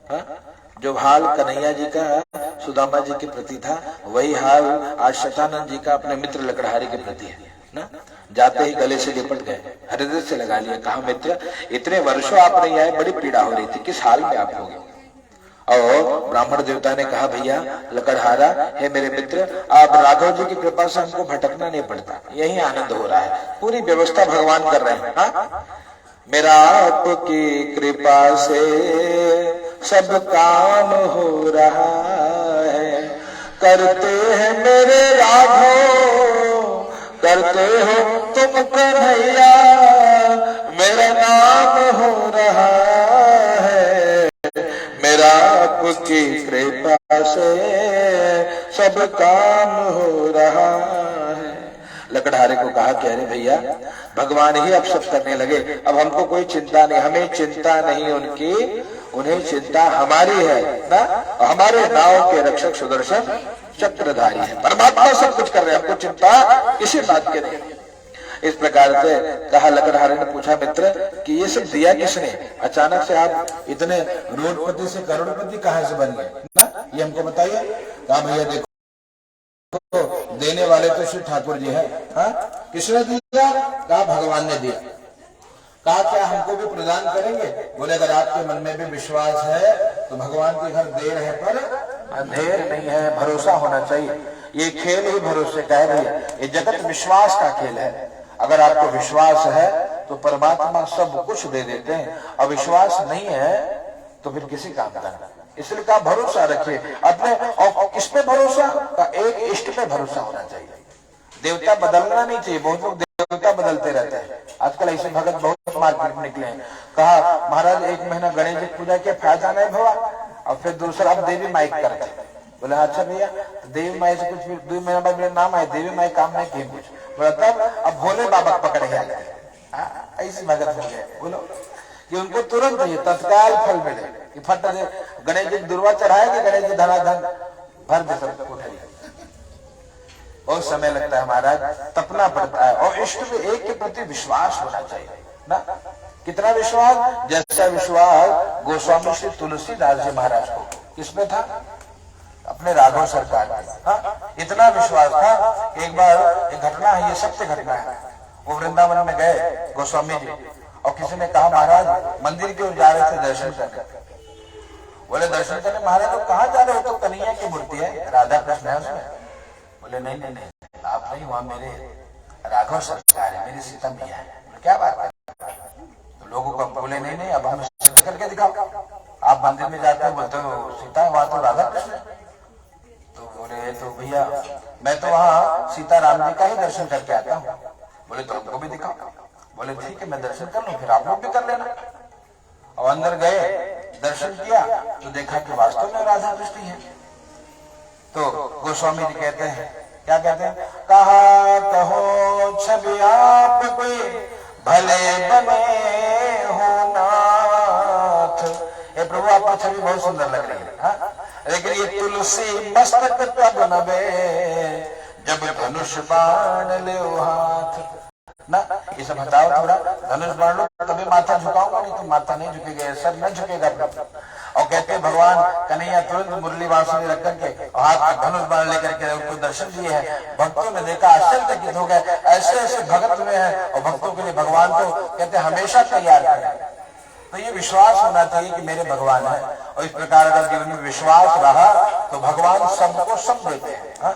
हाँ? जो हाल कन्हैया जी का सुदामा जी के प्रति था, वही हाल आज शतानंद जी का अपने मित्र लकड़हारी के प्रति है ना। जाते ही गले से लिपट गए, हृदय से लगा लिया, कहा मित्र इतने वर्षों आप नहीं आए, बड़ी पीड़ा हो रही थी, किस हाल में आप होंगे। और ब्राह्मण देवता ने कहा भैया लकड़हारा है मेरे मित्र, आप राघव जी की कृपा से हमको भटकना नहीं पड़ता, यही आनंद हो रहा है, पूरी व्यवस्था भगवान कर रहे हैं। हाँ? मेरा आपकी कृपा से सब काम हो रहा है, करते हैं मेरे राघव, करते हो तुम कन्हैया, मेरा नाम हो रहा है, मेरा आपकी कृपा से सब काम हो रहा है। लकड़हारे को कहा कि अरे भैया भगवान ही अब सब करने लगे, अब हमको कोई चिंता नहीं, हमें चिंता नहीं उनकी, उन्हें चिंता हमारी है ना। हमारे नाव के रक्षक सुदर्शन चक्रधारी है, परमात्मा सब कुछ कर रहे हैं, हमको चिंता किसी बात की नहीं। इस प्रकार से कहा। लकड़हारे ने पूछा मित्र कि ये सब दिया किसने, अचानक से आप इतने रोडपति से करोड़पति कहां से बन गए ना, ये हमको बताइए। कहा भैया देखो देने वाले तो श्री ठाकुर जी है। हाँ? किसने दिया? कहा भगवान ने दिया। कहा क्या हमको भी प्रदान करेंगे? बोले अगर आपके मन में भी विश्वास है तो भगवान के घर देर है पर अंधेर नहीं है, भरोसा होना चाहिए। ये खेल ही भरोसे का है भैया, ये जगत विश्वास का खेल है। अगर आपको विश्वास है तो परमात्मा सब कुछ दे देते हैं, और विश्वास नहीं है तो फिर किसी काम का नहीं। इसलिए कहा भरोसा रखिए अपने, और किस पे भरोसा? का एक इष्ट पे भरोसा होना चाहिए। देवता बदलना नहीं चाहिए, बहुत लोग देवता बदलते रहते हैं। आजकल ऐसे भगत बहुत मार्केट में निकले हैं। कहा महाराज एक महीना गणेश जी पूजा किया, फायदा नहीं हुआ, और फिर दूसरा अब देवी माई करते। बोले अच्छा भैया देवी माई से कुछ 2 महीना बाद मेरा नाम आए, देवी माई काम नहीं किए कुछ, बोला तब अब भोले बाबा पकड़ गया। ऐसी भगत हो गए बोलो कि उनको तुरंत ये तत्काल फल मिले कि फट दे। गणेश जी दुर्वा चढ़ाए कि गणेश जी धनाधन भर दे सब कोठरी। बहुत समय लगता है महाराज, तपना पड़ता है, और इष्ट में एक के प्रति विश्वास होना चाहिए ना। कितना विश्वास? जैसा विश्वास गोस्वामी श्री तुलसीदास जी महाराज को किसमें था? अपने राघव सरकार में। हाँ? इतना विश्वास था। एक बार एक घटना है, ये सत्य घटना है। वो वृंदावन में गए गोस्वामी जी, और किसी ने कहा महाराज मंदिर की ओर जा रहे थे दर्शन करने। बोले दर्शन करने? महाराज तो कहाँ जा रहे हो? तो कन्हैया की मूर्ति है, राधा कृष्ण है उसमें। बोले नहीं नहीं नहीं आप नहीं, वहां मेरे राघव सरकार है, मेरी सीता मैया है। क्या बात है? तो लोगों को बोले नहीं नहीं अब हमें सिद्ध करके दिखाओ। आप मंदिर में जाते हो बोलते हो सीता है, वहां तो राधा कृष्ण है। तो बोले तो भैया मैं तो वहां सीता राम जी का ही दर्शन करके आता हूँ। बोले तो हमको भी दिखाओ। बोले ठीक है मैं दर्शन कर लूं, फिर आप लोग भी कर लेना। और अंदर गए, दर्शन किया तो देखा कि वास्तव में राधा कृष्ण है। तो गोस्वामी जी कहते हैं, क्या कहते हैं? कहा कहो छवि आप कोई भले बने हो नाथ। हे प्रभु आपकी छवि बहुत सुंदर लग रही है। हाँ? लेकिन ये तुलसी मस्तक तब नबे जब धनुष बाण ले हाथ ना। ये सब हटाओ थोड़ा, धनुष बाण लो तभी माथा झुकाऊंगा, नहीं तो माथा नहीं झुकेगा, सर न झुकेगा। और कहते हैं भगवान कन्हैया तुरंत मुरली बांसुरी रख करके हाथ में धनुष बाण लेकर के उनको दर्शन दिए हैं। भक्तों ने देखा आश्चर्यचकित हो गए, ऐसे ऐसे भगत हुए हैं। और भक्तों के लिए भगवान तो कहते हैं हमेशा तैयार है। तो ये विश्वास होना चाहिए कि मेरे भगवान है, और इस प्रकार अगर जीवन में विश्वास रहा तो भगवान सबको सब देते हैं।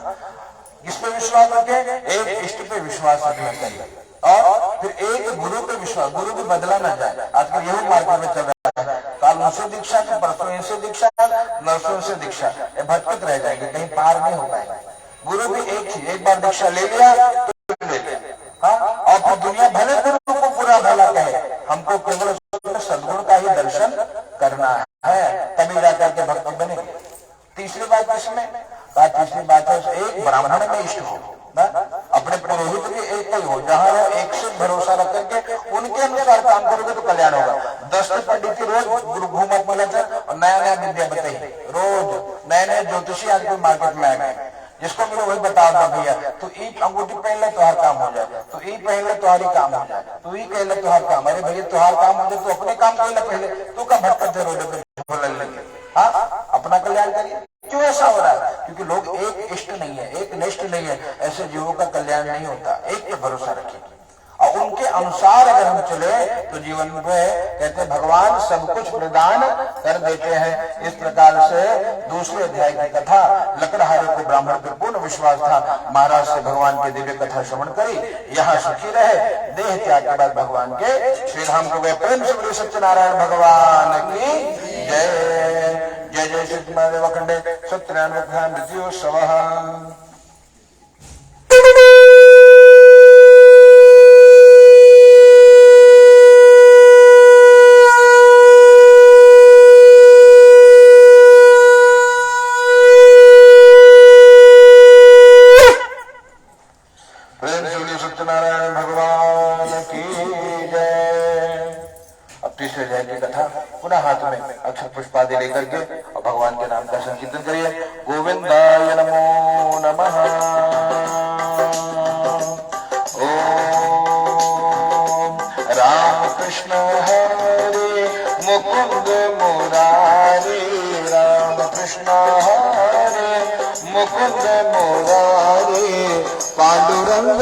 किस पे विश्वास रखें? एक इष्ट पे विश्वास रखना चाहिए, और फिर एक गुरु पे विश्वास। गुरु भी बदला ना जाए, आजकल यही मार्केट में चल रहा है। कल उनसे दीक्षा, परसों इनसे दीक्षा, नरसों से दीक्षा, ये भटकत रह जाएंगे, कहीं पार नहीं हो पाएंगे। गुरु भी एक ही, एक बार दीक्षा ले लिया तो ले लिया। हाँ? और फिर दुनिया भले गुरु को पूरा भला कहे, हमको केवल सदगुरु का ही दर्शन करना है, तभी जाकर के भक्ति बनेगी। तीसरी बात किसमें? तीसरी बात है एक ब्राह्मण में इष्ट हो ना, अपने पुरोहित भी एक ही हो, जहाँ रहो एक से भरोसा रख करके उनके अनुसार काम करोगे तो कल्याण होगा। 10 पंडित रोज गुरु घूमत मिला था और नया नया विद्या बताइए, रोज नए नए ज्योतिषी आजकल मार्केट में आ गए। जिसको मिलो वही बताओ भैया, तो एक अंगूठी पहन ले तो हर काम हो जाए, तो एक पहन ले तो हर ही काम हो जाए, तो ये कह ले तो हर काम। अरे भैया तो हर काम हो जाए तो अपने काम कर ले पहले, तो कब भटकते रोड पे लगे। तो जीवन में कहते भगवान सब कुछ प्रदान कर देते हैं। इस प्रकार से दूसरे अध्याय की कथा लकड़हारे को ब्राह्मण पर पूर्ण विश्वास था, महाराज से भगवान की दिव्य कथा श्रवण करी, यहाँ सुखी रहे। देह त्याग के बाद भगवान के श्री धाम को गए। प्रेम से बोले सत्यनारायण भगवान की जय। जय जय श्री महादेव अखंडे सत्यनारायण मृत्योत्सव। सत्यनारायण भगवान की जय। अब तीसरे अध्याय की कथा पुनः हाथ में अक्षर पुष्पादि लेकर के और भगवान के नाम का संकीर्तन करिए। गोविंदाय नमो नमः। ओम राम कृष्ण हरे मुकुंद मुरारी, राम कृष्ण हरे मुकुंद मुरारी, पांडुरंग